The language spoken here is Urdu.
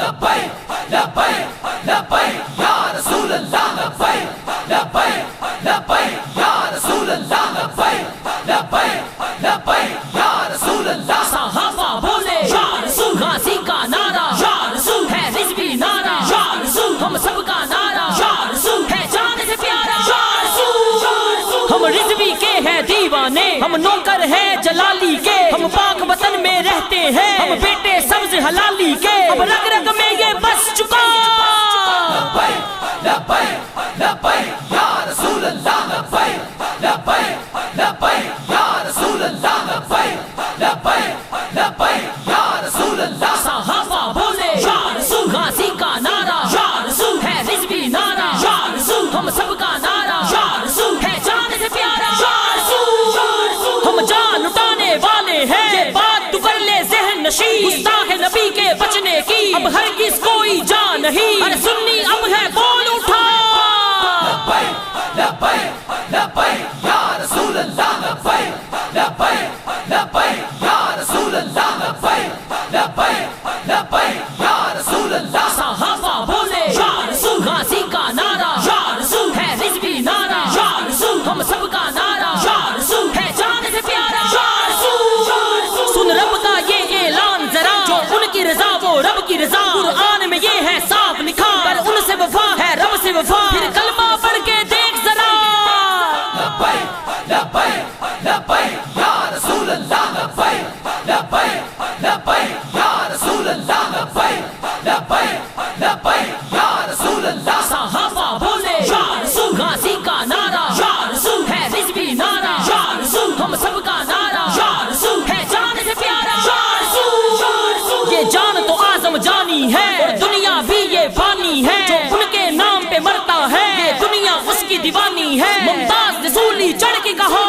لبیک لبیک لبیک یا رسول اللہ لبیک لبیک لبیک یا رسول اللہ لبیک لبیک لبیک یا رسول اللہ صحابہ بولے یا رسول، غازی کا نعرہ یا رسول، ہے رضوی نعرہ یا رسول، ہم سب کا نعرہ یا رسول، ہے جان سے پیارا یا رسول، ہم رضوی کے ہیں دیوانے، ہم نوکر ہیں جلالی کے، ہم پاک وطن میں رہتے ہیں، ہم بیٹے سبز حلالی کے، اب رگ رگ میں یہ بس چکا لبیک لبیک لبیک یا رسول اللہ لبیک لبیک لبیک یا رسول اللہ لبیک لبیک لبیک یا رسول اللہ صحابہ بولے یا رسول، غازی کا نعرہ یا رسول، ہے رضوی نعرہ یا رسول، ہم سب کا نعرہ یا رسول، ہے جان سے پیارا یا رسول، ہم جان لٹانے والے ہیں، یہ بات تو کر لے ذہن نشین، گستاخ نبی کے بچنے کی اب ہرگز کوئی جان نہیں، ارے سنی اب ہے بول اٹھا لبیک لبیک لبیک یا رسول اللہ لبیک لبیک لبیک یا رسول اللہ لبیک لبیک لبیک یا رسول اللہ صحابہ بولے یا رسول، غازی کا نعرہ یا رسول، ہے رضوی نعرہ یا رسول، ہم سب کا نعرہ یا رسول، ہے جان سے پیارا یا رسول، سن رب کا یہ اعلان ذرا، جو ان کی رضا وہ رب کی رضا، قرآن میں یہ ہے صاف لکھا، پر ان سے وفا ہے رب سے وفا، پھر کلمہ پڑھ کے دیکھ ذرا لبیک لبیک لبیک یا رسول اللہ لبیک لبیک لبیک یا رسول اللہ لبیک لبیک لبیک یا رسول اللہ صحابہ بولے یا رسول، غازی کا نعرہ یا رسول، ہے رضوی نعرہ یا رسول، ہم سب کا نعرہ یا رسول، ہے جان سے پیارا یا رسول، یہ جان تو اعظم جانی ہے اور دنیا بھی یہ فانی ہے، جو ان کے نام پہ مرتا ہے یہ دنیا اس کی دیوانی ہے، ممتاز رسولی چڑھ کے کہا